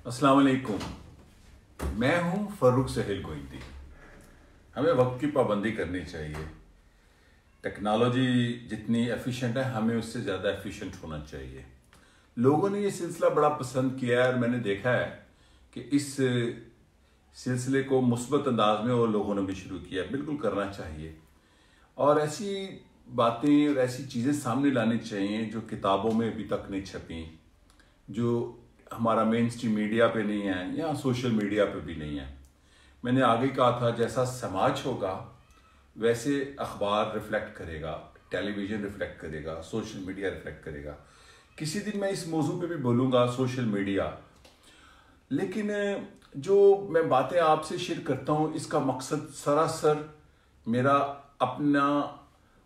अस्सलाम वालेकुम। मैं हूं फर्रुख सहेल गोइंदी। हमें वक्त की पाबंदी करनी चाहिए। टेक्नोलॉजी जितनी एफिशिएंट है, हमें उससे ज़्यादा एफिशिएंट होना चाहिए। लोगों ने ये सिलसिला बड़ा पसंद किया है और मैंने देखा है कि इस सिलसिले को मुस्बत अंदाज में और लोगों ने भी शुरू किया। बिल्कुल करना चाहिए और ऐसी बातें और ऐसी चीज़ें सामने लानी चाहिए जो किताबों में अभी तक नहीं छपी, जो हमारा मेन स्ट्रीम मीडिया पे नहीं है या सोशल मीडिया पे भी नहीं है। मैंने आगे कहा था, जैसा समाज होगा वैसे अखबार रिफ्लेक्ट करेगा, टेलीविज़न रिफ्लेक्ट करेगा, सोशल मीडिया रिफ्लेक्ट करेगा। किसी दिन मैं इस मौजू पे भी बोलूँगा, सोशल मीडिया। लेकिन जो मैं बातें आपसे शेयर करता हूँ, इसका मकसद सरासर मेरा अपना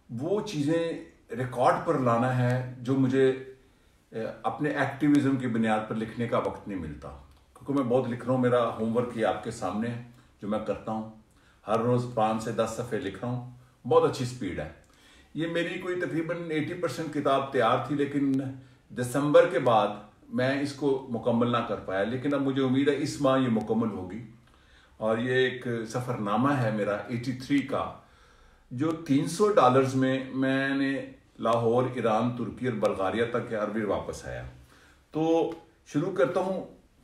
वो चीज़ें रिकॉर्ड पर लाना है जो मुझे अपने एक्टिविज्म की बुनियाद पर लिखने का वक्त नहीं मिलता। क्योंकि मैं बहुत लिख रहा हूँ, मेरा होमवर्क ही आपके सामने है जो मैं करता हूँ। हर रोज़ 5 से 10 सफ़े लिख रहा हूँ, बहुत अच्छी स्पीड है। ये मेरी कोई तकरीबन 80% किताब तैयार थी, लेकिन दिसंबर के बाद मैं इसको मुकम्मल ना कर पाया। लेकिन अब मुझे उम्मीद है इस माह ये मुकम्मल होगी। और ये एक सफ़रनामा है मेरा 83 का, जो $300 में मैंने लाहौर, ईरान, तुर्की और बल्गारिया तक के अरबी वापस आया। तो शुरू करता हूँ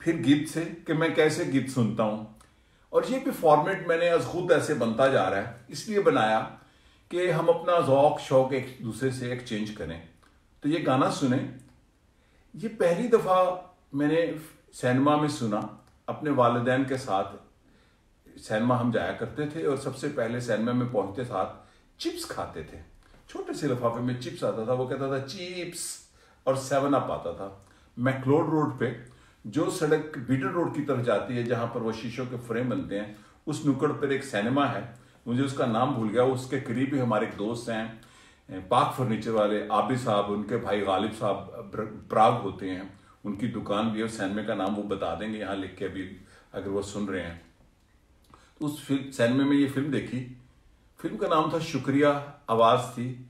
फिर गीत से कि मैं कैसे गीत सुनता हूँ। और ये भी फॉर्मेट मैंने आज खुद ऐसे बनता जा रहा है, इसलिए बनाया कि हम अपना ज़ौक शौक एक दूसरे से एक्सचेंज करें। तो ये गाना सुने। ये पहली दफ़ा मैंने सिनेमा में सुना अपने वालिदैन के साथ। सिनेमा हम जाया करते थे और सबसे पहले सिनेमा में पहुंचते साथ चिप्स खाते थे। छोटे से लिफाफे में चिप्स आता था, वो कहता था चिप्स, और 7 अप आता था। मैकलोड रोड पे, जो सड़क बीडर रोड की तरफ जाती है जहां पर वो शीशों के फ्रेम बनते हैं, उस नुक्कड़ पर एक सिनेमा है, मुझे उसका नाम भूल गया। उसके करीब ही हमारे एक दोस्त हैं, पाक फर्नीचर वाले आबिद साहब, उनके भाई गालिब साहब प्राग होते हैं, उनकी दुकान भी है। सिनेमा का नाम वो बता देंगे यहाँ लिख के अभी, अगर वो सुन रहे हैं। उस सिनेमा में ये फिल्म देखी। फिल्म का नाम था शुक्रिया, आवाज थी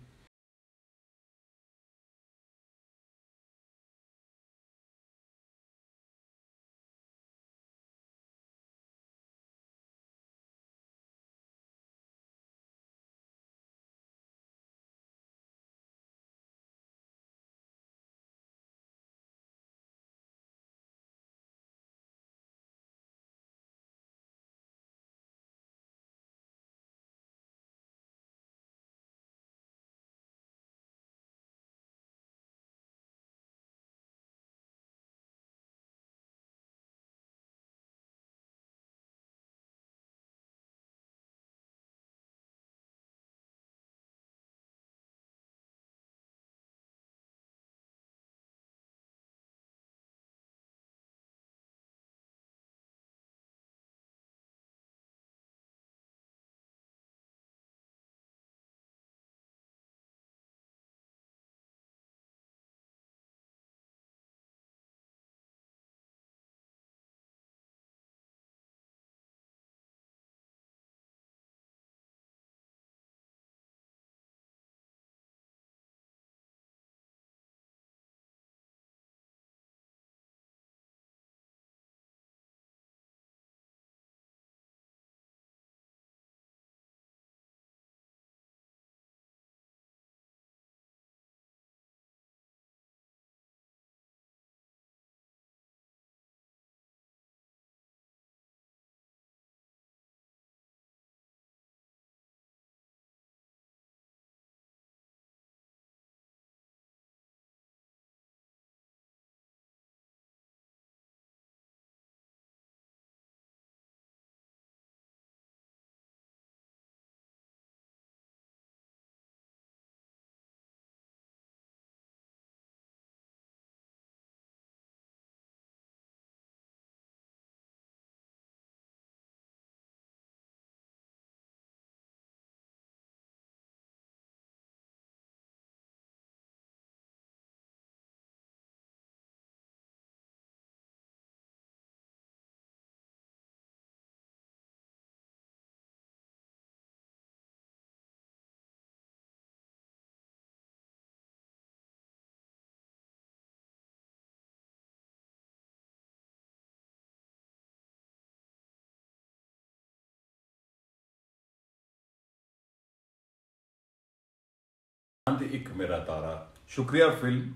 एक मेरा तारा, शुक्रिया फिल्म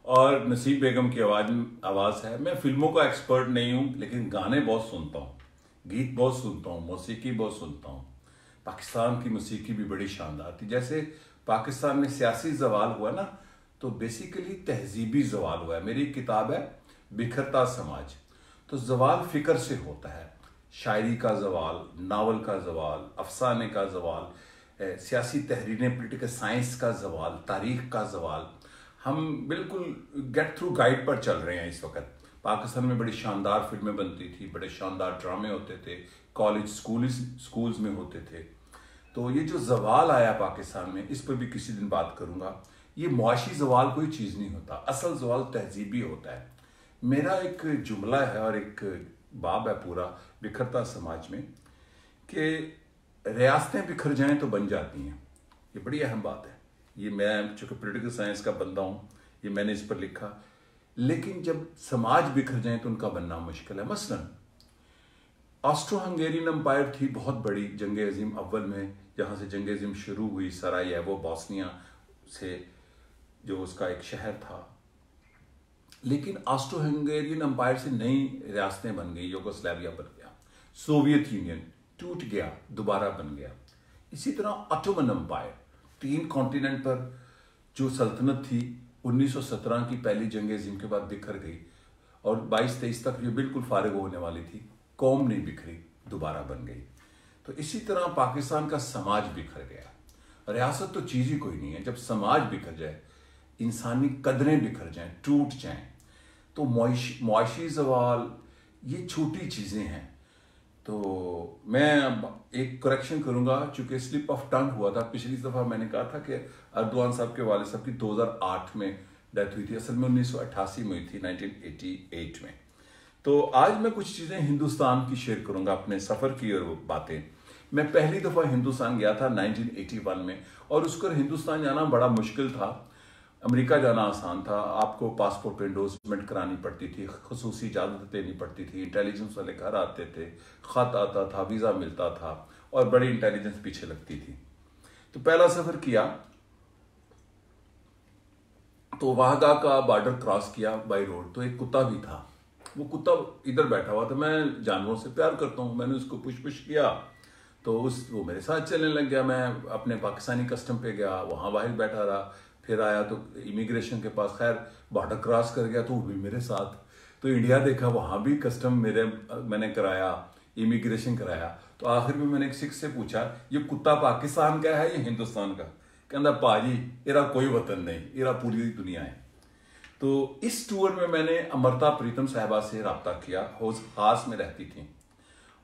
और नसीब बेगम की आवाज है। मैं फिल्मों का एक्सपर्ट नहीं हूं, लेकिन गाने बहुत सुनता हूं, गीत बहुत सुनता हूं, मौसीकी बहुत सुनता हूं। पाकिस्तान की मौसीकी भी बड़ी शानदार थी। जैसे पाकिस्तान में सियासी जवाल हुआ ना, तो बेसिकली तहजीबी जवाल हुआ है। मेरी एक किताब है बिखरता समाज। तो जवाल फिक्र से होता है, शायरी का जवाल, नावल का जवाल, अफसाने का जवाल, सियासी तहरीरें, पोलिटिकल साइंस का जवाल, तारीख का जवाल। हम बिल्कुल गेट थ्रू गाइड पर चल रहे हैं इस वक्त। पाकिस्तान में बड़ी शानदार फिल्में बनती थी, बड़े शानदार ड्रामे होते थे, कॉलेज स्कूल्स में होते थे। तो ये जो जवाल आया पाकिस्तान में, इस पर भी किसी दिन बात करूंगा। ये मुआशी जवाल कोई चीज़ नहीं होता, असल जवाल तहजीबी होता है। मेरा एक जुमला है और एक बाब है पूरा बिखरता समाज में कि रियासतें बिखर जाएं तो बन जाती हैं। ये बड़ी अहम बात है। ये मैं चूंकि पॉलिटिकल साइंस का बंदा हूँ, ये मैंने इस पर लिखा। लेकिन जब समाज बिखर जाएं तो उनका बनना मुश्किल है। मसलन ऑस्ट्रो हंगेरियन एम्पायर थी बहुत बड़ी, जंग अजीम अव्वल में, जहाँ से जंग अजीम शुरू हुई, सरायेवो बोस्निया से जो उसका एक शहर था। लेकिन ऑस्ट्रो हंगेरियन एम्पायर से नई रियासतें बन गई, यूगोस्लाविया बन गया, सोवियत यूनियन टूट गया, दोबारा बन गया। इसी तरह ऑटोमन एम्पायर, 3 कॉन्टिनेंट पर जो सल्तनत थी 1917 की पहली जंग अजीम के बाद बिखर गई और 22-23 तक ये बिल्कुल फारिग होने वाली थी, कौम नहीं बिखरी, दोबारा बन गई। तो इसी तरह पाकिस्तान का समाज बिखर गया। रियासत तो चीज़ ही कोई नहीं है। जब समाज बिखर जाए, इंसानी कदरें बिखर जाएं, टूट जाएं, तो मुआशी जवाल ये छोटी चीज़ें हैं। तो मैं एक करेक्शन करूंगा, चूंकि स्लिप ऑफ टंग हुआ था। पिछली दफ़ा मैंने कहा था कि अर्दवान साहब के वालिद साहब की 2008 में डेथ हुई थी, असल में 1988 में हुई थी, 1988 में। तो आज मैं कुछ चीज़ें हिंदुस्तान की शेयर करूंगा, अपने सफ़र की और बातें। मैं पहली दफ़ा हिंदुस्तान गया था 1981 में, और उसकर हिंदुस्तान जाना बड़ा मुश्किल था। अमेरिका जाना आसान था, आपको पासपोर्ट पे एंडोर्समेंट करानी पड़ती थी, खसूसी इजाज़त लेनी पड़ती थी, इंटेलिजेंस वाले घर आते थे, ख़त आता था, वीज़ा मिलता था, और बड़ी इंटेलिजेंस पीछे लगती थी। तो पहला सफ़र किया तो वाहगा का बॉर्डर क्रॉस किया बाई रोड। तो एक कुत्ता भी था, वो कुत्ता इधर बैठा हुआ था। मैं जानवरों से प्यार करता हूँ, मैंने उसको पुश किया तो वो मेरे साथ चलने लग गया। मैं अपने पाकिस्तानी कस्टम पे गया, वहाँ बाहर बैठा रहा, फिर आया तो इमिग्रेशन के पास, खैर बॉर्डर क्रॉस कर गया तो वो भी मेरे साथ। तो इंडिया देखा, वहाँ भी कस्टम मैंने कराया, इमिग्रेशन कराया। तो आखिर में मैंने एक सिख से पूछा, ये कुत्ता पाकिस्तान का है या हिंदुस्तान का? कहना पाजी इरा कोई वतन नहीं, इरा पूरी दुनिया है। तो इस टूर में मैंने अमृता प्रीतम साहिबा से रब्ता किया, हौज खास में रहती थी।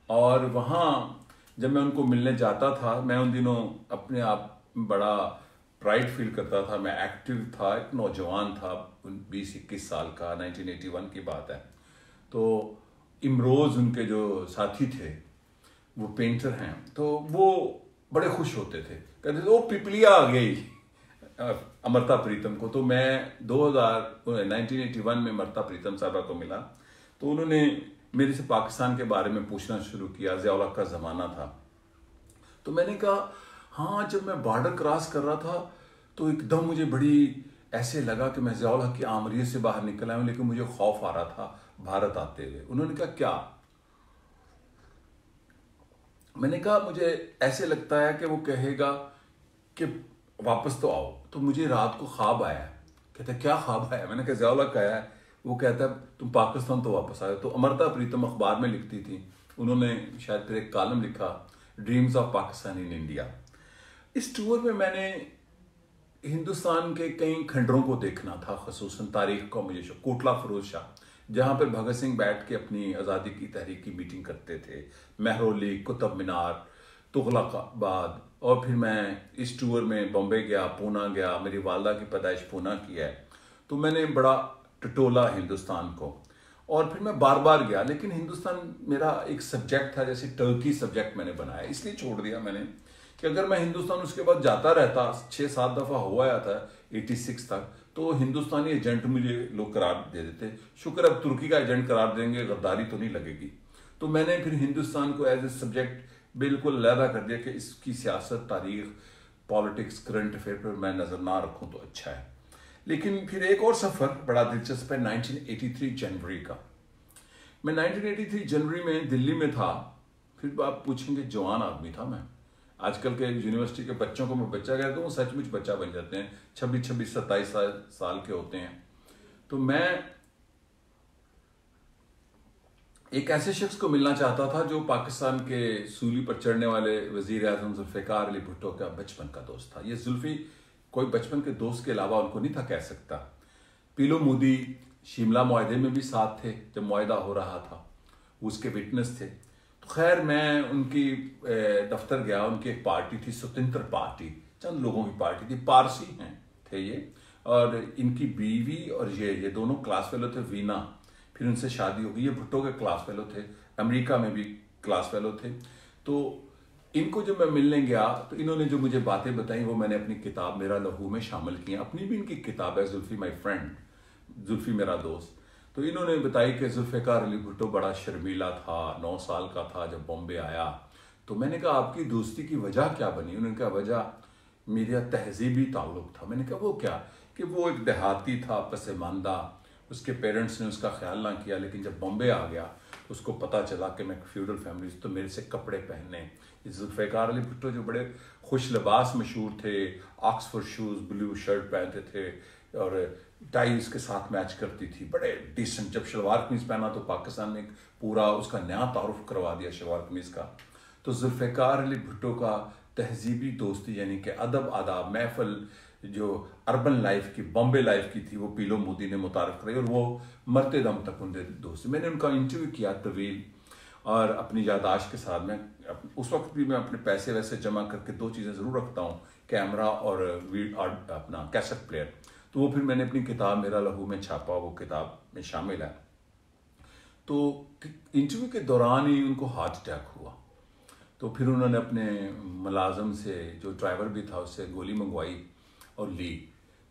और वहाँ जब मैं उनको मिलने जाता था, मैं उन दिनों अपने आप बड़ा प्राइड फील करता था। मैं एक्टिव था, एक नौजवान था, 20-21 साल का, 1981 की बात है। तो इमरोज़ उनके जो साथी थे वो पेंटर हैं, तो वो बड़े खुश होते थे, कहते थे ओ पिपलिया आ गई अमृता प्रीतम को। तो मैं 1981 में अमृता प्रीतम साहबा को मिला, तो उन्होंने मेरे से पाकिस्तान के बारे में पूछना शुरू किया। ज़िया-उल हक का ज़माना था। तो मैंने कहा हाँ, जब मैं बॉर्डर क्रॉस कर रहा था तो एकदम मुझे बड़ी ऐसे लगा कि मैं ज़िया-उल हक की आमरीय से बाहर निकल आया हूँ, लेकिन मुझे खौफ आ रहा था भारत आते हुए। उन्होंने कहा क्या? मैंने कहा मुझे ऐसे लगता है कि वो कहेगा कि वापस तो आओ। तो मुझे रात को ख्वाब आया। कहता क्या ख्वाब आया? मैंने कहा ज़िया-उल हक आया है, वो कहता है तुम पाकिस्तान तो वापस आए। तो अमृता प्रीतम अखबार में लिखती थी, उन्होंने शायद फिर एक कॉलम लिखा, dreams of Pakistan in India. इस टूर में मैंने हिंदुस्तान के कई खंडरों को देखना था, खसूसन तारीख का मुझे शौक, कोटला फिरोज शाह, जहाँ पर भगत सिंह बैठ के अपनी आज़ादी की तहरीक की मीटिंग करते थे, महरौली, कुतुब मीनार, तुगलकाबाद। और फिर मैं इस टूर में बॉम्बे गया, पूना गया, मेरी वालदा की पैदाइश पूना की है, तो मैंने बड़ा टटोला हिंदुस्तान को। और फिर मैं बार बार गया, लेकिन हिंदुस्तान मेरा एक सब्जेक्ट था, जैसे टर्की सब्जेक्ट मैंने बनाया, इसलिए छोड़ दिया मैंने कि अगर मैं हिंदुस्तान उसके बाद जाता रहता, 6-7 दफ़ा हुआ था 86 तक, तो हिंदुस्तानी एजेंट मुझे लोग करार दे देते। शुक्र अब तुर्की का एजेंट करार देंगे, गद्दारी तो नहीं लगेगी। तो मैंने फिर हिंदुस्तान को एज ए सब्जेक्ट बिल्कुल अलहदा कर दिया कि इसकी सियासत, तारीख, पॉलिटिक्स करंट अफेयर पर मैं नज़र ना रखूं तो अच्छा है। लेकिन फिर एक और सफ़र बड़ा दिलचस्प है 1983 जनवरी का। मैं 1983 जनवरी में दिल्ली में था। फिर आप पूछेंगे जवान आदमी था मैं। आजकल के यूनिवर्सिटी के बच्चों को मैं बच्चा कहता हूँ, वो सचमुच बच्चा बन जाते हैं, 26-27 साल के होते हैं। तो मैं एक ऐसे शख्स को मिलना चाहता था जो पाकिस्तान के सूली पर चढ़ने वाले वजीर आजम जुल्फ़िकार अली भुट्टो का बचपन का दोस्त था। ये जुल्फी कोई बचपन के दोस्त के अलावा उनको नहीं था कह सकता। पीलो मोदी शिमला मुआहदे में भी साथ थे जब मुआहदा हो रहा था, उसके विटनेस थे। तो खैर मैं उनकी दफ्तर गया। उनकी एक पार्टी थी, स्वतंत्र पार्टी, चंद लोगों की पार्टी थी, पारसी हैं थे ये, और इनकी बीवी और ये दोनों क्लास फेलो थे वीना। फिर उनसे शादी हो गई। ये भुट्टो के क्लास फेलो थे, अमेरिका में भी क्लास फेलो थे। तो इनको जब मैं मिलने गया तो इन्होंने जो मुझे बातें बताई वो मैंने अपनी किताब मेरा लहू में शामिल की। अपनी भी इनकी किताब है, जुल्फी माई फ्रेंड, जुल्फी मेरा दोस्त। तो इन्होंने बताई कि जुल्फ़िकार अली भुट्टो बड़ा शर्मीला था, 9 साल का था जब बॉम्बे आया। तो मैंने कहा आपकी दोस्ती की वजह क्या बनी? उन्होंने कहा वजह मेरा तहजीबी ताल्लुक था। मैंने कहा वो क्या? कि वो एक देहाती था, पसमानदा, उसके पेरेंट्स ने उसका ख्याल ना किया, लेकिन जब बॉम्बे आ गया तो उसको पता चला कि मैं फ्यूडल फैमिली से, तो मेरे से कपड़े पहनने। जुल्फ़िकार अली भुट्टो जो बड़े खुश लिबास मशहूर थे, ऑक्सफोर्ड शूज़, ब्लू शर्ट पहनते थे और टाई उसके साथ मैच करती थी, बड़े डिसेंट। जब शलवार कमीज पहना तो पाकिस्तान में पूरा उसका नया तारुफ करवा दिया शलवार कमीज का। तो जुल्फ़िकार अली भुट्टो का तहजीबी दोस्ती यानी कि अदब आदाब महफल जो अर्बन लाइफ की, बॉम्बे लाइफ की थी, वो पीलो मोदी ने मुतारफ कराई और वो मरते दम तक उनके दोस्त। मैंने उनका इंटरव्यू किया तवील, और अपनी यादाश्त के साथ में उस वक्त भी मैं अपने पैसे वैसे जमा करके 2 चीज़ें ज़रूर रखता हूँ, कैमरा और अपना कैसेट प्लेयर। तो वो फिर मैंने अपनी किताब मेरा लहू में छापा, वो किताब में शामिल है। तो इंटरव्यू के दौरान ही उनको हार्ट अटैक हुआ। तो फिर उन्होंने अपने मुलाजम से, जो ड्राइवर भी था, उससे गोली मंगवाई और ली।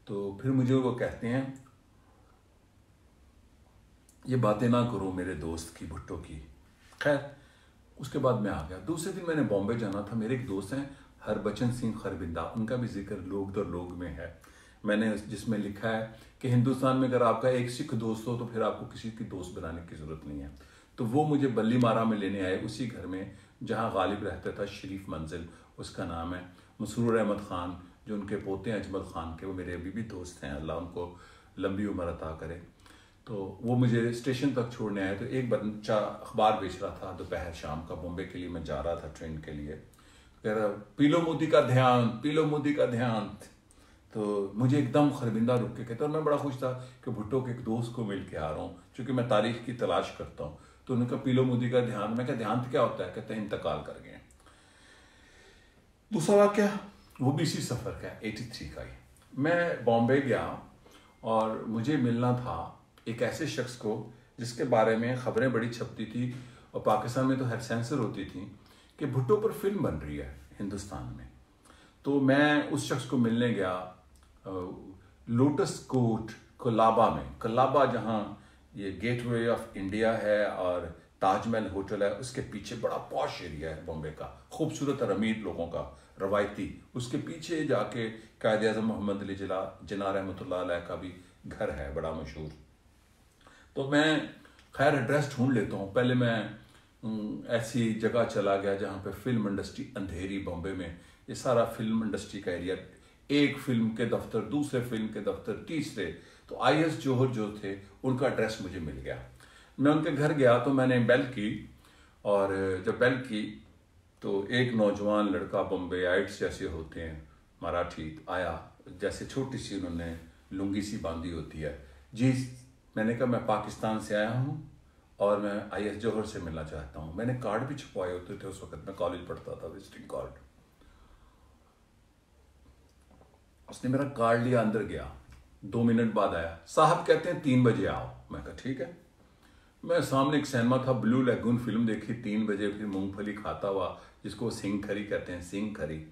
तो फिर मुझे वो कहते हैं ये बातें ना करो मेरे दोस्त की, भुट्टो की। खैर उसके बाद मैं आ गया। दूसरे दिन मैंने बॉम्बे जाना था। मेरे एक दोस्त हैं हरबचन सिंह खरबिंदा, उनका भी जिक्र लोग दर लोग में है मैंने, जिसमें लिखा है कि हिंदुस्तान में अगर आपका एक सिख दोस्त हो तो फिर आपको किसी की दोस्त बनाने की ज़रूरत नहीं है। तो वो मुझे बल्ली मारा में लेने आए, उसी घर में जहाँ गालिब रहता था, शरीफ मंजिल उसका नाम है। मसरूर अहमद ख़ान जो उनके पोते हैं अजमल ख़ान के, वो मेरे अभी भी दोस्त हैं, अल्लाह उनको लंबी उम्र अता करे। तो वो मुझे स्टेशन तक छोड़ने आए। तो एक बच्चा अखबार बेच रहा था दोपहर शाम का, बॉम्बे के लिए मैं जा रहा था ट्रेन के लिए, कह रहा पीलो मोदी का ध्यान, पीलो मोदी का ध्यान। तो मुझे एकदम खरबिंदा रुक के कहता, और मैं बड़ा खुश था कि भुट्टो के एक दोस्त को मिल के आ रहा हूँ, क्योंकि मैं तारीख की तलाश करता हूँ। तो उन्होंने कहा पीलो मोदी का ध्यान। मैं कहा ध्यान क्या होता है? कहते हैं इंतकाल कर गए। दूसरा वाक़या वो भी इसी सफ़र का, 83 का ही। मैं बॉम्बे गया और मुझे मिलना था एक ऐसे शख्स को जिसके बारे में ख़बरें बड़ी छपती थी और पाकिस्तान में तो हर सेंसर होती थी कि भुट्टो पर फिल्म बन रही है हिंदुस्तान में। तो मैं उस शख्स को मिलने गया लोटस कोर्ट कोलाबा में। कोलाबा जहाँ ये गेटवे ऑफ इंडिया है और ताजमहल होटल है, उसके पीछे बड़ा पॉश एरिया है बॉम्बे का, खूबसूरत और अमीर लोगों का, रवायती। उसके पीछे जाके कायद आज़म मोहम्मद अली जिन्ना रहमतुल्लाह अलैह का भी घर है बड़ा मशहूर। तो मैं खैर एड्रेस ढूंढ लेता हूँ। पहले मैं ऐसी जगह चला गया जहाँ पे फिल्म इंडस्ट्री अंधेरी, बॉम्बे में ये सारा फिल्म इंडस्ट्री का एरिया, एक फिल्म के दफ्तर, दूसरे फिल्म के दफ्तर, तीसरे। तो IS जौहर जो थे उनका एड्रेस मुझे मिल गया। मैं उनके घर गया तो मैंने बेल की, और जब बेल की तो एक नौजवान लड़का, बम्बेआइट्स जैसे होते हैं मराठी, आया। जैसे छोटी सी उन्होंने लुंगी सी बांधी होती है। जी, मैंने कहा मैं पाकिस्तान से आया हूँ और मैं IS जौहर से मिलना चाहता हूँ। मैंने कार्ड भी छपवाए होते थे उस वक्त, मैं कॉलेज पढ़ता था, विजिटिंग कार्ड। उसने मेरा कार्ड लिया, अंदर गया, 2 मिनट बाद आया। साहब कहते हैं 3 बजे आओ। मैं कहा ठीक है। मैं सामने एक सिनेमा था, ब्लू लेगून, फिल्म देखी 3 बजे। फिर मूंगफली खाता हुआ, जिसको सिंग खरी कहते हैं, सिंग खरी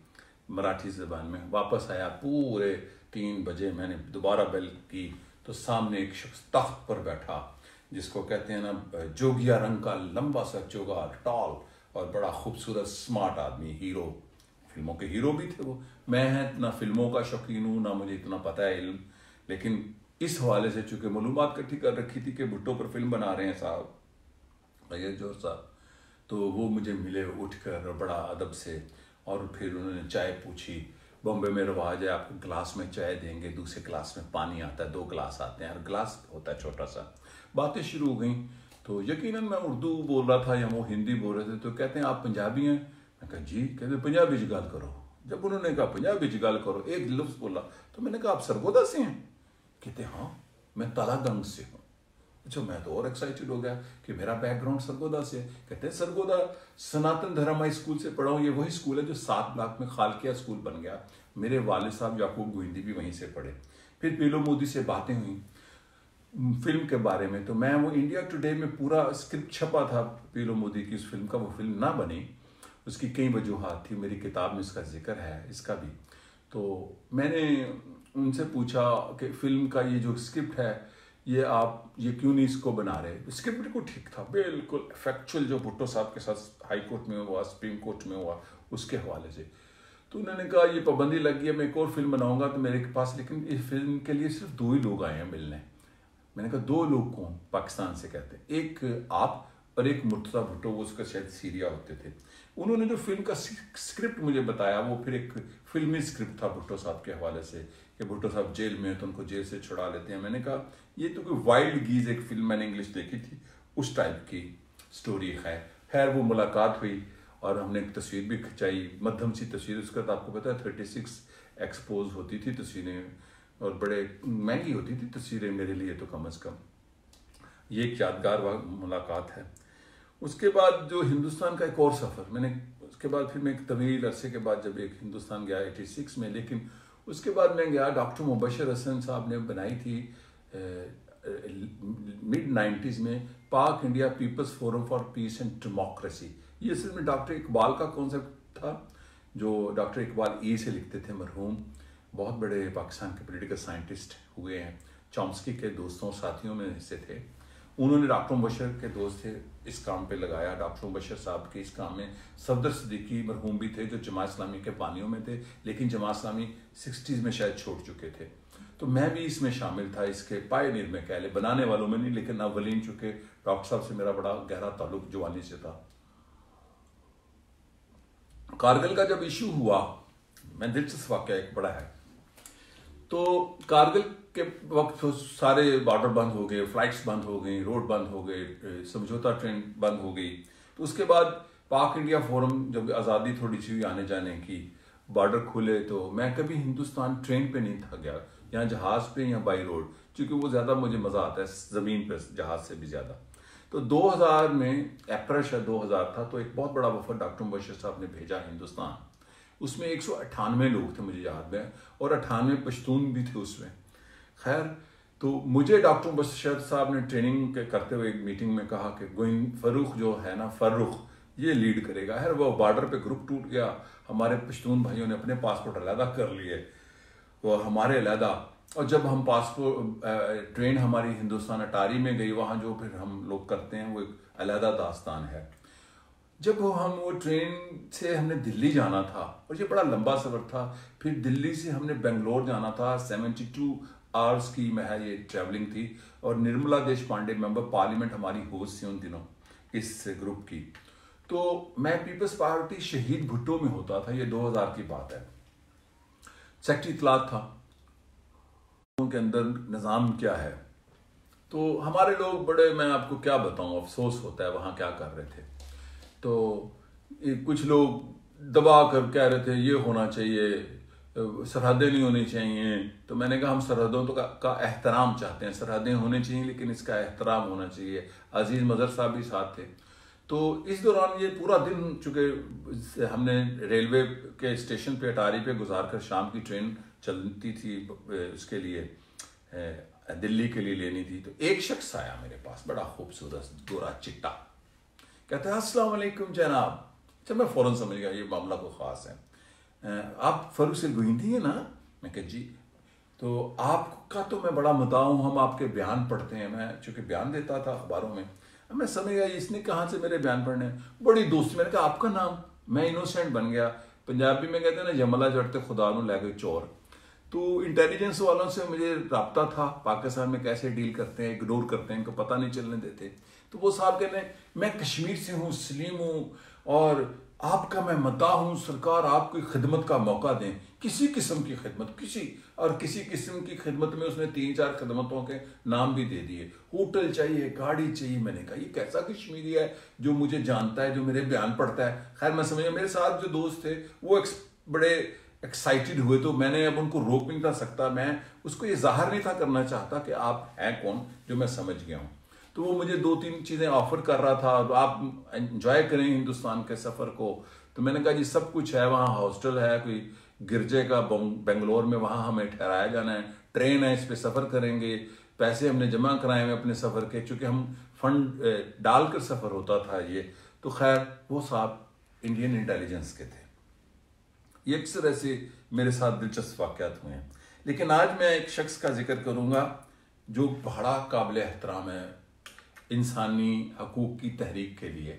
मराठी ज़बान में, वापस आया। पूरे 3 बजे मैंने दोबारा बेल की तो सामने एक शख्स तख्त पर बैठा, जिसको कहते हैं ना जोगिया रंग का, लंबा सा चोगा, टॉल और बड़ा खूबसूरत स्मार्ट आदमी, हीरो फिल्मों के हीरो भी थे वो। मैं है ना फिल्मों का शौकीन हूँ, ना मुझे इतना पता है इल्म, लेकिन इस हवाले से चूंकि मालूमात इकट्ठी कर रखी थी कि भुट्टो पर फिल्म बना रहे हैं साहब भैया जोर साहब, तो वो मुझे मिले उठकर बड़ा अदब से, और फिर उन्होंने चाय पूछी। बॉम्बे में रिवाज है, आपको गिलास में चाय देंगे, दूसरे गिलास में पानी आता है, 2 गिलास आते हैं, हर गिलास होता है छोटा सा। बातें शुरू हो गई, तो यकीनन मैं उर्दू बोल रहा था या वो हिंदी बोल रहे थे, तो कहते हैं आप पंजाबी हैं? मैं कहा जी। कहते पंजाबी च गल करो। जब उन्होंने कहा पंजाबी च गल करो, एक लफ्ज़ बोला, तो मैंने कहा आप सरगोदा से हैं? कहते हाँ मैं तालागंज से हूँ। अच्छा, मैं तो और एक्साइटेड हो गया कि मेरा बैकग्राउंड सरगोदा से है। कहते हैं सरगोदा सनातन धर्म हाई स्कूल से पढ़ा हूँ, ये वही स्कूल है जो 7 ब्लॉक में खालकिया स्कूल बन गया। मेरे वालिद साहब याकूब गोइंदी भी वहीं से पढ़े। फिर पीलो मोदी से बातें हुई फिल्म के बारे में, तो मैं वो इंडिया टुडे में पूरा स्क्रिप्ट छपा था पीलो मोदी की उस फिल्म का, वो फिल्म ना बनी, उसकी कई वजूहात थी, मेरी किताब में इसका जिक्र है इसका भी। तो मैंने उनसे पूछा कि फिल्म का ये जो स्क्रिप्ट है ये क्यों नहीं इसको बना रहे। स्क्रिप्ट बिल्कुल ठीक था, बिल्कुल फैक्चुअल, जो भुट्टो साहब के साथ हाई कोर्ट में हुआ, सुप्रीम कोर्ट में हुआ, उसके हवाले से। तो उन्होंने कहा ये पाबंदी लगी है, मैं एक और फिल्म बनाऊंगा, तो मेरे पास लेकिन इस फिल्म के लिए सिर्फ 2 ही लोग आए हैं मिलने। मैंने कहा 2 लोग कौन? पाकिस्तान से कहते हैं, एक आप और एक मुर्तज़ा भुट्टो, वो उसका शायद सीरिया होते थे। उन्होंने जो फिल्म का स्क्रिप्ट मुझे बताया वो फिर एक फिल्मी स्क्रिप्ट था भुट्टो साहब के हवाले से, कि भुट्टो साहब जेल में है तो उनको जेल से छुड़ा लेते हैं। मैंने कहा ये तो कोई वाइल्ड गीज एक फिल्म मैंने इंग्लिश देखी थी, उस टाइप की स्टोरी है। खैर वो मुलाकात हुई और हमने एक तस्वीर भी खिंचाई, मध्यम सी तस्वीर, उसका तो आपको पता है 36 एक्सपोज होती थी तस्वीरें, और बड़े महंगी होती थी तस्वीरें मेरे लिए तो कम अज़ कम। ये एक यादगार मुलाकात है। उसके बाद जो हिंदुस्तान का एक और सफ़र मैंने, उसके बाद फिर मैं एक तवील अरसे के बाद जब एक हिंदुस्तान गया 86 में, लेकिन उसके बाद मैं गया, डॉक्टर मुबशर हसन साहब ने बनाई थी मिड 90s में Pak India people's forum for peace and democracy. ये असल में डॉक्टर इकबाल का कॉन्सेप्ट था, जो डॉक्टर इकबाल ई से लिखते थे, मरहूम बहुत बड़े पाकिस्तान के पॉलिटिकल साइंटिस्ट हुए हैं, चॉम्स्की के दोस्तों साथियों में हिस्से थे। उन्होंने डॉक्टर मुबशर के दोस्त थे, इस काम पे लगाया। डॉक्टर मुबशर साहब के इस काम में सफदर सिद्दीकी मरहूम भी थे, जो जमात इस्लामी के पानियों में थे, लेकिन जमात इस्लामी 60s में शायद छोड़ चुके थे। तो मैं भी इसमें शामिल था, इसके पायनियर में कह ले, बनाने वालों में नहीं, लेकिन अवलीन, चूंकि डॉक्टर साहब से मेरा बड़ा गहरा ताल्लुक जवानी से था। कारगिल का जब इशू हुआ, मैं दिलचस्प वाक़या एक बड़ा है, तो कारगिल के वक्त तो सारे बॉर्डर बंद हो गए, फ्लाइट्स बंद हो गई, रोड बंद हो गए, समझौता ट्रेन बंद हो गई। तो उसके बाद पाक इंडिया फोरम जब आज़ादी थोड़ी सी हुई आने जाने की, बॉर्डर खुले, तो मैं कभी हिंदुस्तान ट्रेन पे नहीं था गया, या जहाज़ पे या बाई रोड, क्योंकि वो ज़्यादा मुझे मज़ा आता है ज़मीन पर जहाज़ से भी ज़्यादा। तो 2000 में अप्रैल शायद 2000 था, तो एक बहुत बड़ा वफद डॉक्टर मुबशर साहब ने भेजा हिंदुस्तान। उसमें 198 लोग थे मुझे याद में, और 98 पश्तून भी थे उसमें। खैर, तो मुझे डॉक्टर मुबशर साहब ने ट्रेनिंग करते हुए एक मीटिंग में कहा कि गोइंद फर्रुख जो है ना, फर्रुख ये लीड करेगा। खैर वो बॉर्डर पे ग्रुप टूट गया, हमारे पश्तून भाइयों ने अपने पासपोर्ट अलहदा कर लिए, वो हमारे अलहदा। और जब हम पासपोर्ट ट्रेन हमारी हिंदुस्तान अटारी में गई, वहाँ जो फिर हम लोग करते हैं वो एक अलहदा दास्तान है। जब हम वो ट्रेन से हमने दिल्ली जाना था, और ये बड़ा लंबा सफ़र था, फिर दिल्ली से हमने बेंगलोर जाना था, 72 आवर्स की ये ट्रैवलिंग थी। और निर्मला देश पांडे मेंबर पार्लियामेंट हमारी होस्ट थी उन दिनों इस ग्रुप की। तो मैं पीपल्स पार्टी शहीद भुट्टो में होता था, ये 2000 की बात है। सेक्रेटरी इत्तलात था, उनके अंदर निज़ाम क्या है, तो हमारे लोग बड़े, मैं आपको क्या बताऊं, अफसोस होता है वहाँ क्या कर रहे थे। तो कुछ लोग दबा कर कह रहे थे ये होना चाहिए, सरहदें नहीं होनी चाहिए। तो मैंने कहा हम सरहदों का एहतराम चाहते हैं, सरहदें होनी चाहिए लेकिन इसका एहतराम होना चाहिए। अजीज़ मज़हर साहब भी साथ थे। तो इस दौरान ये पूरा दिन, चूँकि हमने रेलवे के स्टेशन पे अटारी पे गुजार कर शाम की ट्रेन चलती थी उसके लिए, दिल्ली के लिए लेनी थी, तो एक शख्स आया मेरे पास, बड़ा खूबसूरत गोरा चिट्टा, कहता है अस्सलाम वालेकुम जनाब। अच्छा, मैं फ़ौरन समझ गया ये मामला को ख़ास है। आप फर्रुख से गोइंदी है ना? मैं कहा जी। तो आपका तो मैं बड़ा मुद्दा हूँ, हम आपके बयान पढ़ते हैं, मैं चूँकि बयान देता था अखबारों में, मैं समझ गया इसने कहाँ से मेरे बयान पढ़ने, बड़ी दोस्ती। मैंने कहा आपका नाम, मैं इनोसेंट बन गया। पंजाबी में कहते हैं ना, जमला जड़ते खुदा नू लै गए चोर। तो इंटेलिजेंस वालों से मुझे रब्ता था, पाकिस्तान में कैसे डील करते हैं, इग्नोर करते हैं, इनको पता नहीं चलने देते। तो वो साहब कहते हैं मैं कश्मीर से हूँ, सलीम हूँ और आपका मैं मद्दाह हूँ, सरकार आपकी खिदमत का मौका दें, किसी किस्म की खिदमत, किसी किस्म की खिदमत में उसने 3-4 खिदमतों के नाम भी दे दिए। होटल चाहिए, गाड़ी चाहिए। मैंने कहा ये कैसा कश्मीरी है जो मुझे जानता है, जो मेरे बयान पढ़ता है। खैर मैं समझ, मेरे साथ जो दोस्त थे वो बड़े एक्साइटेड हुए, तो मैंने अब उनको रोक नहीं था सकता, मैं उसको ये जाहिर नहीं था करना चाहता कि आप हैं कौन, जो मैं समझ गया हूँ। तो वो मुझे 2-3 चीज़ें ऑफर कर रहा था, आप एंजॉय करें हिंदुस्तान के सफ़र को। तो मैंने कहा जी सब कुछ है, वहाँ हॉस्टल है, कोई गिरजे का बेंगलोर में, वहाँ हमें ठहराया जाना है, ट्रेन है, इस पर सफ़र करेंगे, पैसे हमने जमा कराए हैं अपने सफ़र के, चूँकि हम फंड डालकर सफ़र होता था ये। तो खैर वो साहब इंडियन इंटेलिजेंस के थे। ये अक्सर ऐसे मेरे साथ दिलचस्प वाक़यात हुए हैं। लेकिन आज मैं एक शख्स का जिक्र करूँगा जो बड़ा काबिल एहतराम है इंसानी हकूक़ की तहरीक के लिए,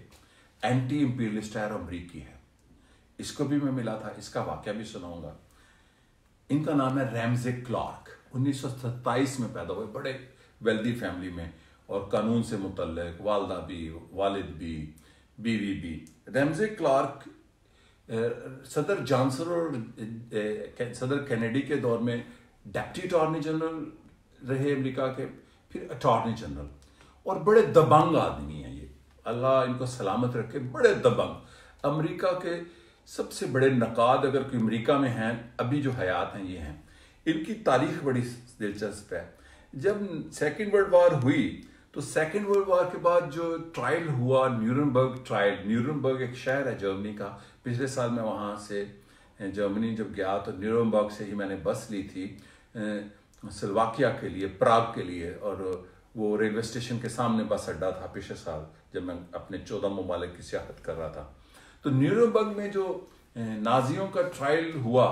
एंटी इंपीरियलिस्ट है और अमरीकी है। इसको भी मैं मिला था, इसका वाक़या भी सुनाऊंगा। इनका नाम है रैमजे क्लार्क। 1927 में पैदा हुए, बड़े वेल्दी फैमिली में, और कानून से मुतल्लिक, वालदा भी, वालिद भी, बीवी भी। रैमजे क्लार्क सदर जॉनसन और सदर कैनेडी के दौर में डिप्टी अटॉर्नी जनरल रहे अमेरिका के, फिर अटॉर्नी जनरल, और बड़े दबंग आदमी हैं ये, अल्लाह इनको सलामत रखे। बड़े दबंग, अमेरिका के सबसे बड़े नकाद अगर कोई अमेरिका में हैं अभी जो हयात हैं ये हैं। इनकी तारीख बड़ी दिलचस्प है। जब सेकेंड वर्ल्ड वॉर हुई तो सेकेंड वर्ल्ड वॉर के बाद जो ट्रायल हुआ, न्यूरनबर्ग ट्रायल, न्यूरनबर्ग एक शहर है जर्मनी का। पिछले साल मैं वहाँ से जर्मनी जब गया तो न्यूरनबर्ग से ही मैंने बस ली थी स्लोवाकिया के लिए, प्राग के लिए, और वो रेलवे स्टेशन के सामने बस अड्डा था पिछले साल जब मैं अपने 14 ममालिक की सियाहत कर रहा था। तो न्यूरनबर्ग में जो नाजियों का ट्रायल हुआ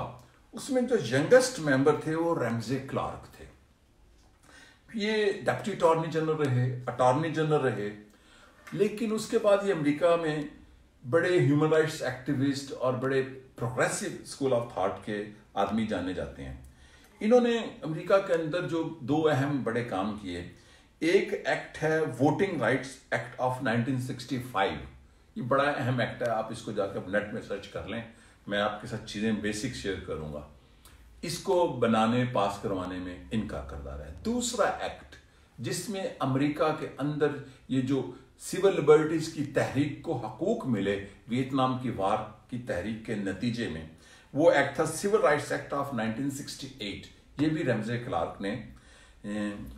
उसमें जो यंगेस्ट मेंबर थे वो रैमजे क्लार्क थे। ये डिप्टी अटॉर्नी जनरल रहे, अटॉर्नी जनरल रहे, लेकिन उसके बाद ये अमेरिका में बड़े ह्यूमन राइट्स एक्टिविस्ट और बड़े प्रोग्रेसिव स्कूल ऑफ थॉट के आदमी जाने जाते हैं। इन्होंने अमेरिका के अंदर जो 2 अहम बड़े काम किए, एक एक्ट है वोटिंग राइट्स एक्ट ऑफ 1965। ये बड़ा अहम एक्ट है, आप इसको जाकर नेट में सर्च कर लें, मैं आपके साथ चीज़ें बेसिक शेयर करूंगा। इसको बनाने, पास करवाने में इनका किरदार है। दूसरा एक्ट जिसमें अमेरिका के अंदर ये जो सिविल लिबर्टीज की तहरीक को हकूक मिले वियतनाम की वार की तहरीक के नतीजे में, वो एक्ट था सिविल राइट्स एक्ट ऑफ 1968। ये भी रैमजे क्लार्क ने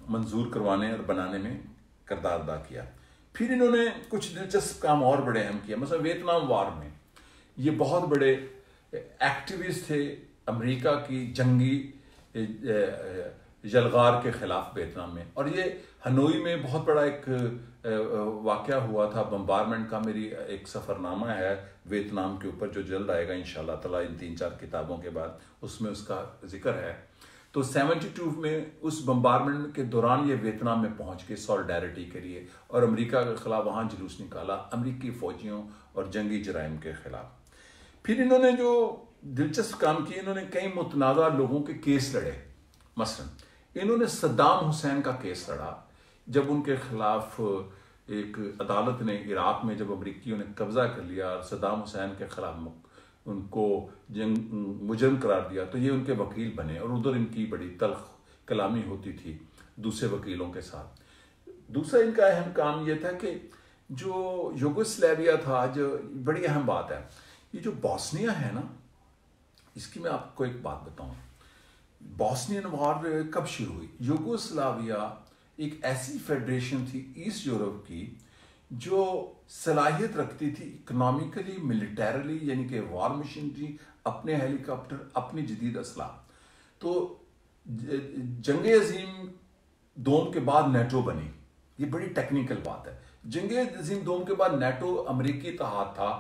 मंजूर करवाने और बनाने में किरदार अदा किया। फिर इन्होंने कुछ दिलचस्प काम और बड़े अहम किया। मतलब वियतनाम वार में ये बहुत बड़े एक्टिविस्ट थे अमेरिका की जंगी यलगार के खिलाफ वियतनाम में। और ये हनोई में बहुत बड़ा एक वाक़या हुआ था बम्बारमेंट का। मेरी एक सफ़रनामा है वियतनाम के ऊपर जो जल्द आएगा इंशाल्लाह ताला इन 3-4 किताबों के बाद, उसमें उसका जिक्र है। तो 72 में उस बम्बारमेंट के दौरान ये वियतनाम में पहुंच के सॉलिडारिटी के लिए और अमेरिका के खिलाफ वहाँ जुलूस निकाला, अमेरिकी फ़ौजियों और जंगी जराइम के खिलाफ। फिर इन्होंने जो दिलचस्प काम किए, इन्होंने कई मुतनाज़ा लोगों के केस लड़े। मसलन इन्होंने सद्दाम हुसैन का केस लड़ा जब उनके खिलाफ एक अदालत ने इराक में जब अमरीकियों ने कब्जा कर लिया और सद्दाम हुसैन के खिलाफ उनको मुजरिम करार दिया, तो ये उनके वकील बने और उधर इनकी बड़ी तल्ख कलामी होती थी दूसरे वकीलों के साथ। दूसरा इनका अहम काम ये था कि जो यूगोस्लाविया था, जो बड़ी अहम बात है, ये जो बॉस्निया है ना, इसकी मैं आपको एक बात बताऊं। बॉस्नियन वॉर कब शुरू हुई? यूगोस्लाविया एक ऐसी फेडरेशन थी ईस्ट यूरोप की जो सलाहियत रखती थी इकोनॉमिकली, मिलिटरली, यानी कि वॉर मशीनरी, अपने हेलीकॉप्टर, अपनी जदीद असला। तो जंग अजीम दोम के बाद नेटो बनी, ये बड़ी टेक्निकल बात है। जंग अजीम दोम के बाद नेटो अमेरिकी इत्तेहाद था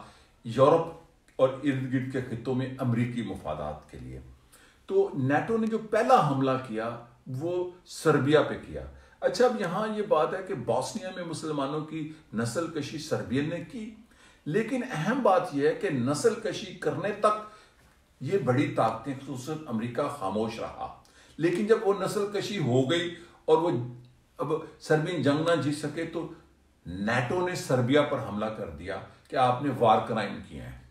यूरोप और इर्द गिर्द के खित्तों में अमेरिकी मुफादात के लिए। तो नेटो ने जो पहला हमला किया वो सर्बिया पे किया। अच्छा, अब यहाँ ये बात है कि बॉस्निया में मुसलमानों की नस्ल कशी सर्बियन ने की, लेकिन अहम बात यह है कि नस्ल कशी करने तक ये बड़ी ताकतें, खुसूसन अमेरिका, खामोश रहा। लेकिन जब वो नस्ल कशी हो गई और वो अब सर्बियन जंग ना जीत सके, तो नाटो ने सर्बिया पर हमला कर दिया कि आपने वार क्राइम किए हैं।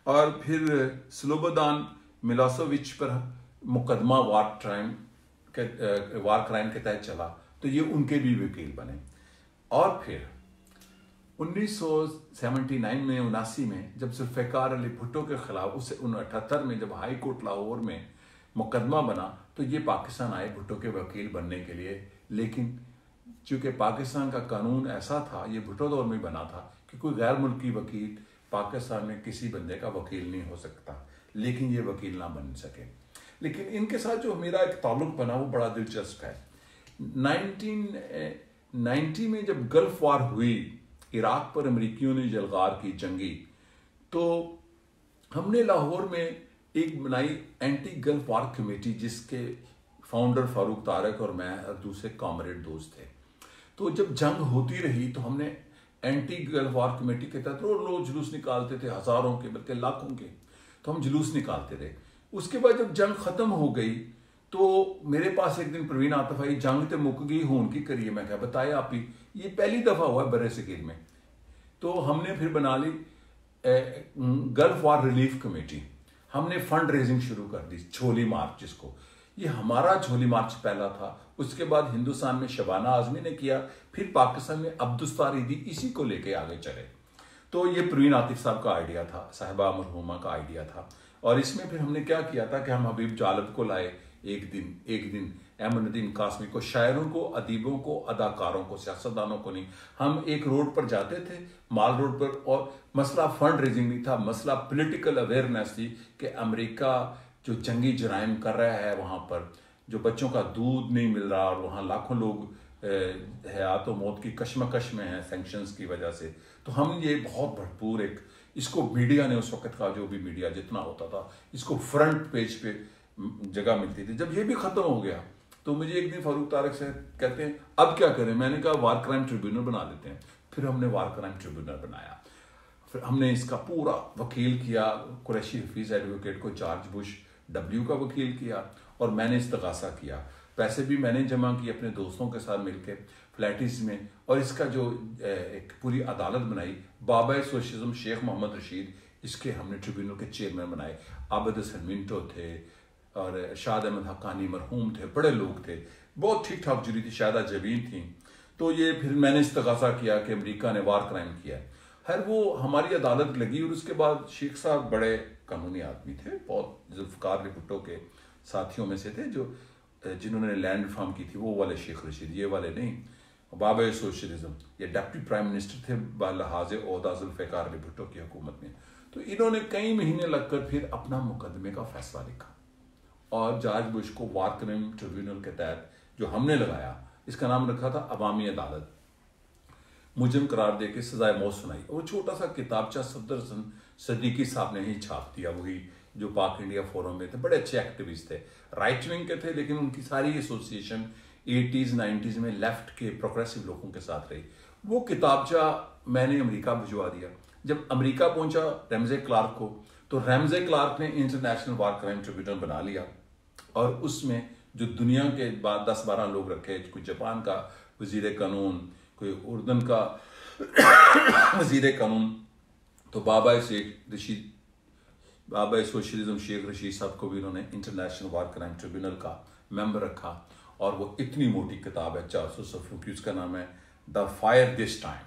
और फिर स्लोबोदान मिलोसेविच पर मुकदमा वार क्राइम के तहत चला, तो ये उनके भी वकील बने। और फिर 1979 में 79 में जब जुल्फ़िकार अली भुट्टो के खिलाफ उसे 1978 में जब हाई कोर्ट लाहौर में मुकदमा बना, तो ये पाकिस्तान आए भुट्टो के वकील बनने के लिए। लेकिन चूंकि पाकिस्तान का कानून ऐसा था, ये भुट्टो दौर में बना था, कि कोई गैर मुल्की वकील पाकिस्तान में किसी बंदे का वकील नहीं हो सकता, लेकिन ये वकील ना बन सके। लेकिन इनके साथ जो मेरा एक ताल्लुक बना वो बड़ा दिलचस्प है। 1990 में जब गल्फ वार हुई, इराक पर अमरीकियों ने जलगार की जंगी, तो हमने लाहौर में एक बनाई एंटी गल्फ वार कमेटी, जिसके फाउंडर फारूक तारक और मैं और दूसरे कॉमरेड दोस्त थे। तो जब जंग होती रही तो हमने एंटी गल्फ वार कमेटी के तहत रोज जुलूस निकालते थे, हजारों के बल्कि लाखों के, तो हम जुलूस निकालते रहे। उसके बाद जब जंग खत्म हो गई तो मेरे पास एक दिन प्रवीण आतिफ आई, जंग तो मुक गई, होन की करिए। मैं क्या बताया आप ही, ये पहली दफा हुआ है बरे सगीर में। तो हमने फिर बना ली गल्फ वार रिलीफ कमेटी। हमने फंड रेजिंग शुरू कर दी, झोली मार्च जिसको, ये हमारा झोली मार्च पहला था। उसके बाद हिंदुस्तान में शबाना आजमी ने किया, फिर पाकिस्तान में अब्दुस्तार ईदी इसी को लेके आगे चले। तो ये प्रवीण आतिफ साहब का आइडिया था, साहिबा मरहूमा का आइडिया था। और इसमें फिर हमने क्या किया था कि हम हबीब जालब को लाए एक दिन अहमद नदीम कासमी को, शायरों को, अदीबों को, अदाकारों को, सियासतदानों को नहीं। हम एक रोड पर जाते थे, माल रोड पर, और मसला फंड रेजिंग नहीं था, मसला पॉलिटिकल अवेयरनेस थी कि अमेरिका जो जंगी जराइम कर रहा है, वहाँ पर जो बच्चों का दूध नहीं मिल रहा, और वहाँ लाखों लोग हयात और मौत की कशमकश में हैं सैंक्शंस की वजह से। तो हम ये बहुत भरपूर एक, इसको मीडिया ने, उस वक्त का जो भी मीडिया जितना होता था, इसको फ्रंट पेज पे जगह मिलती थी। जब ये भी खत्म हो गया तो मुझे एक दिन फारूक तारक से कहते हैं अब क्या करें। मैंने कहा वार क्राइम ट्रिब्यूनल बना देते हैं। फिर हमने वार क्राइम ट्रिब्यूनल बनाया। फिर हमने इसका पूरा वकील किया, कुरैशी हफीज एडवोकेट को जॉर्ज बुश डब्ल्यू का वकील किया, और मैंने इस्तगासा किया। पैसे भी मैंने जमा किए अपने दोस्तों के साथ मिलकर फ्लैटिस में। और इसका जो एक पूरी अदालत बनाई, बाबा सोशलिज्म शेख मोहम्मद रशीद, इसके हमने ट्रिब्यूनल के चेयरमैन बनाए। आबद हसन मिंटो थे और शाद अहमद हक्कानी मरहूम थे, बड़े लोग थे, बहुत ठीक ठाक जुरी थी, शायदा जबीन थी। तो ये फिर मैंने इस्तगासा किया कि अमेरिका ने वार क्राइम किया है। खैर वो हमारी अदालत लगी, और उसके बाद शेख साहब बड़े कानूनी आदमी थे, बहुत जुल्फ़िकार अली भुट्टो के साथियों में से थे, जो जिन्होंने लैंड रिफॉर्म की थी, वो वाले शेख रशीद, ये वाले नहीं। बाबा सोशलिज्म, ये डिप्टी प्राइम मिनिस्टर थे बालहाज ओहदा जुल्फ़िकार अली भुट्टो की हुकूमत में। तो इन्होंने कई महीने लगकर फिर अपना मुकदमे का फैसला लिखा, और जॉर्ज बुश को वार क्राइम ट्रिब्यूनल के तहत जो हमने लगाया, इसका नाम रखा था अवामी अदालत, मुजरिम करार दे के सजाए मौत सुनाई। वो छोटा सा किताबचा सफदर सदीकी साहब ने ही छाप दिया, वही जो पाक इंडिया फोरम में थे, बड़े अच्छे एक्टिविस्ट थे, राइट विंग के थे, लेकिन उनकी सारी एसोसिएशन 80s 90s में लेफ्ट के प्रोग्रेसिव लोगों के साथ रही। वो किताबचा मैंने अमेरिका भिजवा दिया। जब अमेरिका पहुंचा रेमजे क्लार्क को, तो रेमजे क्लार्क ने इंटरनेशनल वार क्राइम ट्रिब्यूनल बना लिया, और उसमें जो दुनिया के बाद 10-12 लोग रखे, कोई जापान का वजीर कानून, कोई उर्दन का वजीर कानून, तो बाबा सोशलिज्म शेख रशीद साहब को भी उन्होंने इंटरनेशनल वार क्राइम ट्रिब्यूनल का मेंबर रखा। और वो इतनी मोटी किताब है, 400 सफ़ों की, उसका नाम है the fire this time,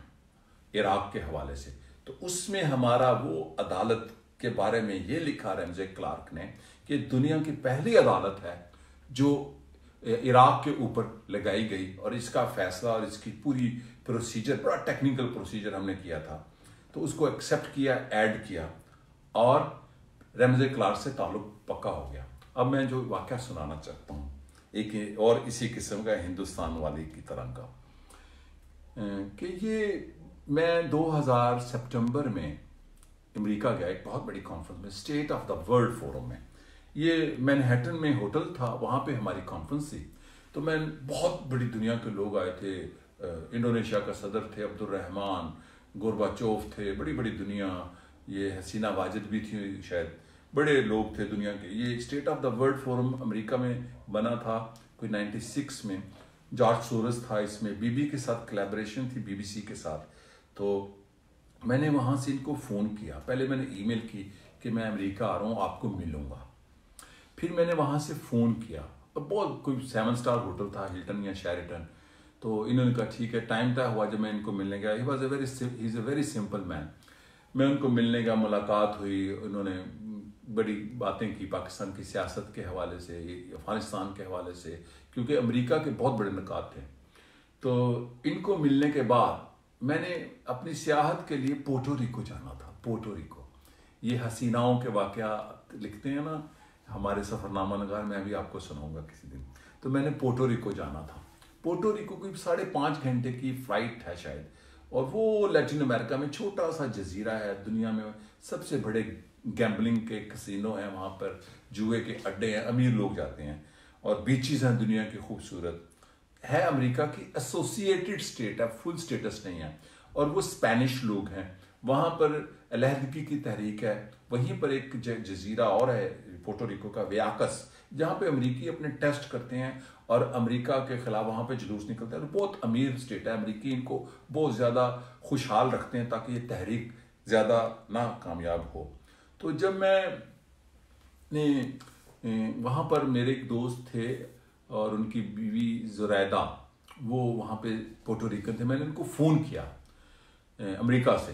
Iraq के हवाले से। तो उसमें हमारा वो अदालत के बारे में ये लिखा रेमजे क्लार्क ने कि दुनिया की पहली अदालत है जो इराक के ऊपर लगाई गई, और इसका फैसला और इसकी पूरी प्रोसीजर, बड़ा टेक्निकल प्रोसीजर हमने किया था। तो उसको एक्सेप्ट किया, ऐड किया, और रेमजे क्लार्क से ताल्लुक पक्का हो गया। अब मैं जो वाक़या सुनाना चाहता हूँ, एक और इसी किस्म का हिंदुस्तान वाली की तरह का, कि ये मैं 2000 सितंबर में अमेरिका गया, एक बहुत बड़ी कॉन्फ्रेंस में, state of the world forum में। ये मैनहट्टन में होटल था, वहाँ पे हमारी कॉन्फ्रेंस थी। तो मैं, बहुत बड़ी दुनिया के लोग आए थे, इंडोनेशिया का सदर थे अब्दुल रहमान, गोरबाचोव थे, बड़ी बड़ी दुनिया, ये हसीना वाजिद भी थी शायद, बड़े लोग थे दुनिया के। ये state of the world forum America में बना था कोई 96 में। जॉर्ज सोरस था इसमें, बीबी के साथ कोलैबोरेशन थी, बीबीसी के साथ। तो मैंने वहाँ से इनको फ़ोन किया, पहले मैंने ईमेल की कि मैं अमेरिका आ रहा हूँ, आपको मिलूँगा। फिर मैंने वहाँ से फ़ोन किया, और बहुत कोई 7 स्टार होटल था, हिल्टन या शेरिटन। तो इन्होंने कहा ठीक है। टाइम तय हुआ जब मैं इनको मिलने गया। He is a very simple man. मैं उनको मिलने का, मुलाकात हुई, उन्होंने बड़ी बातें की पाकिस्तान की सियासत के हवाले से, अफगानिस्तान के हवाले से, क्योंकि अमेरिका के बहुत बड़े निकात थे। तो इनको मिलने के बाद मैंने अपनी सियाहत के लिए पोर्टो रिको जाना था। पोर्टो रिको, ये हसीनाओं के वाक़या लिखते हैं ना हमारे सफ़रनामा नगार, मैं भी आपको सुनाऊंगा किसी दिन। तो मैंने पोर्टो रिको जाना था। पोर्टो रिको की 5.5 घंटे की फ़्लाइट है शायद, और वो लैटिन अमेरिका में छोटा सा जजीरा है। दुनिया में सबसे बड़े गैम्बलिंग के कसिनो हैं वहाँ पर, जुए के अड्डे हैं, अमीर लोग जाते हैं, और बीचेस हैं दुनिया की खूबसूरत। है अमेरिका की एसोसिएटेड स्टेट है, फुल स्टेटस नहीं है। और वो स्पेनिश लोग हैं वहाँ पर, अलहदगी की तहरीक है। वहीं पर एक जजीरा और है पोर्टो रिको का, व्याकस, जहाँ पे अमेरिकी अपने टेस्ट करते हैं और अमेरिका के खिलाफ वहाँ पे जुलूस निकलता है। तो बहुत अमीर स्टेट है। अमेरिकी इनको बहुत ज़्यादा खुशहाल रखते हैं ताकि ये तहरीक ज़्यादा ना कामयाब हो। तो जब मैं वहाँ पर, मेरे एक दोस्त थे और उनकी बीवी ज़ुरैदा, वो वहाँ पे पोर्टो रिकन थे। मैंने उनको फ़ोन किया अमेरिका से।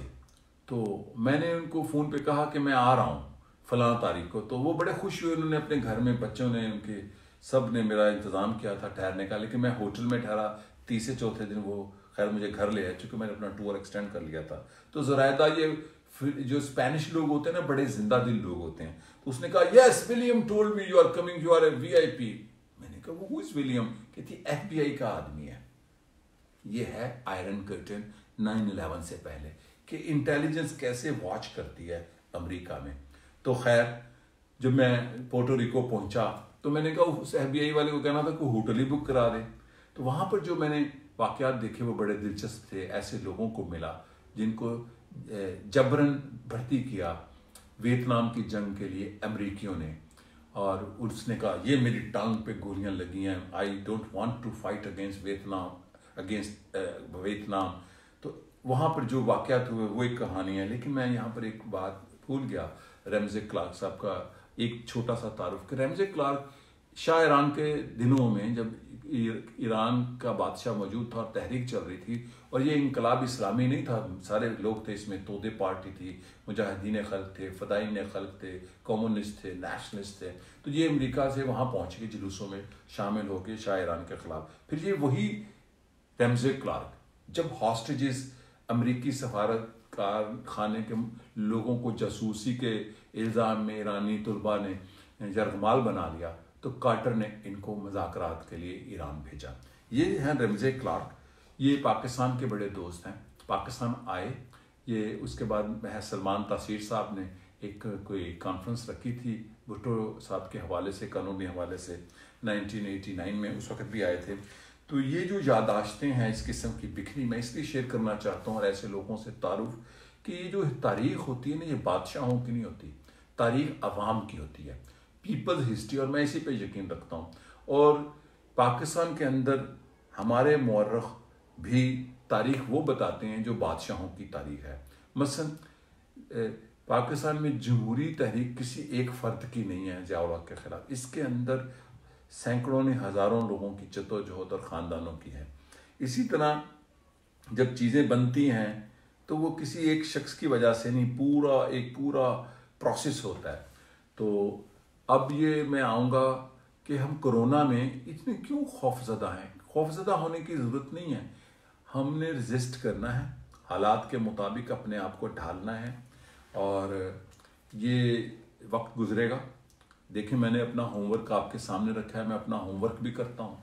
तो मैंने उनको फ़ोन पे कहा कि मैं आ रहा हूँ फलां तारीख को। तो वो बड़े खुश हुए। उन्होंने अपने घर में, बच्चों ने, उनके सब ने मेरा इंतज़ाम किया था ठहरने का। लेकिन मैं होटल में ठहरा। तीसरे चौथे दिन वो खैर मुझे घर ले आए, चूँकि मैंने अपना टूर एक्सटेंड कर लिया था। तो ज़ुरैदा, ये जो स्पेनिश लोग होते हैं ना, बड़े जिंदा दिल लोग होते हैं। तो उसने कहा yes William told me you are coming, you are a VIP. मैंने कहा वो हु इज विलियम? कहती एफबीआई का आदमी है। ये है आयरन कर्टन 9/11 से पहले, कि इंटेलिजेंस कैसे वॉच करती है अमेरिका में। तो खैर जब मैं पोर्टो रिको पहुंचा तो मैंने कहा उस एफबीआई वाले को कहना था कोई होटल ही बुक करा दे। तो वहां पर जो मैंने वाकयात देखे वो बड़े दिलचस्प थे। ऐसे लोगों को मिला जिनको जबरन भर्ती किया वियतनाम की जंग के लिए अमेरिकियों ने, और उसने कहा ये मेरी टांग पे गोलियां लगी हैं, I don't want to fight against Vietnam. तो वहाँ पर जो वाकयात हुए वो एक कहानी है। लेकिन मैं यहाँ पर एक बात भूल गया, रमज़े क्लार्क साहब का एक छोटा सा तारुफ। रमज़े क्लार्क शाह ईरान के दिनों में, जब ईरान का बादशाह मौजूद था और तहरीक चल रही थी, और ये इनकलाब इस्लामी नहीं था, सारे लोग थे इसमें, तोदे पार्टी थी, मुजाहिदीन खल्क थे, फ़दाईन खल्क थे, कम्युनिस्ट थे, नेशनलिस्ट थे। तो ये अमेरिका से वहाँ पहुँच के जुलूसों में शामिल हो गए शाह ईरान के ख़िलाफ़। फिर ये वही रमज़े क्लार्क जब हॉस्टेजेस अमेरिकी सफारत खाने के लोगों को जासूसी के इल्ज़ाम में ईरानी तलबा ने यरगमाल बना लिया, तो कार्टर ने इनको मुज़ाकरात के लिए ईरान भेजा। ये हैं रमज़े क्लार्क। ये पाकिस्तान के बड़े दोस्त हैं। पाकिस्तान आए ये, उसके बाद सलमान तासीर साहब ने एक कोई कॉन्फ्रेंस रखी थी भुट्टो साहब के हवाले से, कानूनी हवाले से, 1989 में उस वक्त भी आए थे। तो ये जो यादाश्तें हैं इस किस्म की बिखरी, मैं इसलिए शेयर करना चाहता हूँ और ऐसे लोगों से तारुफ, कि ये जो तारीख़ होती है ना, ये बादशाहों की नहीं होती, तारीख़ अवाम की होती है, पीपल्स हिस्ट्री। और मैं इसी पे यकीन रखता हूँ। और पाकिस्तान के अंदर हमारे मौर्रख भी तारीख़ वो बताते हैं जो बादशाहों की तारीख़ है। मसलन पाकिस्तान में जमहूरी तहरीक किसी एक फ़र्द की नहीं है ज़िया उल हक के ख़िलाफ़, इसके अंदर सैकड़ों ने हज़ारों लोगों की जद्दोजहद और ख़ानदानों की है। इसी तरह जब चीज़ें बनती हैं तो वो किसी एक शख्स की वजह से नहीं, पूरा प्रोसेस होता है। तो अब ये मैं आऊँगा कि हम कोरोना में इतने क्यों खौफज़दा हैं। खौफज़दा होने की ज़रूरत नहीं है, हमने रजिस्ट करना है, हालात के मुताबिक अपने आप को ढालना है, और ये वक्त गुजरेगा। देखिए मैंने अपना होमवर्क आपके सामने रखा है, मैं अपना होमवर्क भी करता हूँ,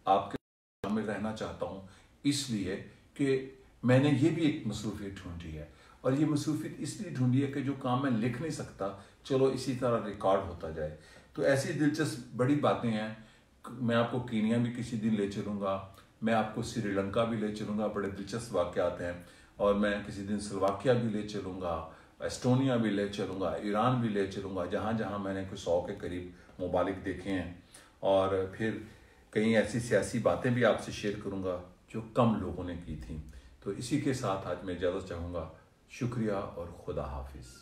आपके शामिल रहना चाहता हूँ, इसलिए कि मैंने ये भी एक मसरूफियत ढूंढी है। और ये मसरूफियत इसलिए ढूंढी है कि जो काम मैं लिख नहीं सकता, चलो इसी तरह रिकॉर्ड होता जाए। तो ऐसी दिलचस्प बड़ी बातें हैं। मैं आपको कीनिया भी किसी दिन ले चलूँगा, मैं आपको श्रीलंका भी ले चलूँगा, बड़े दिलचस्प वाक़यात हैं। और मैं किसी दिन स्लोवाकिया भी ले चलूँगा, एस्टोनिया भी ले चलूँगा, ईरान भी ले चलूँगा, जहाँ जहाँ मैंने कुछ 100 के करीब ममालिक देखे हैं। और फिर कई ऐसी सियासी बातें भी आपसे शेयर करूँगा जो कम लोगों ने की थी। तो इसी के साथ आज मैं इजाज़त चाहूँगा। शुक्रिया और खुदा हाफिज़।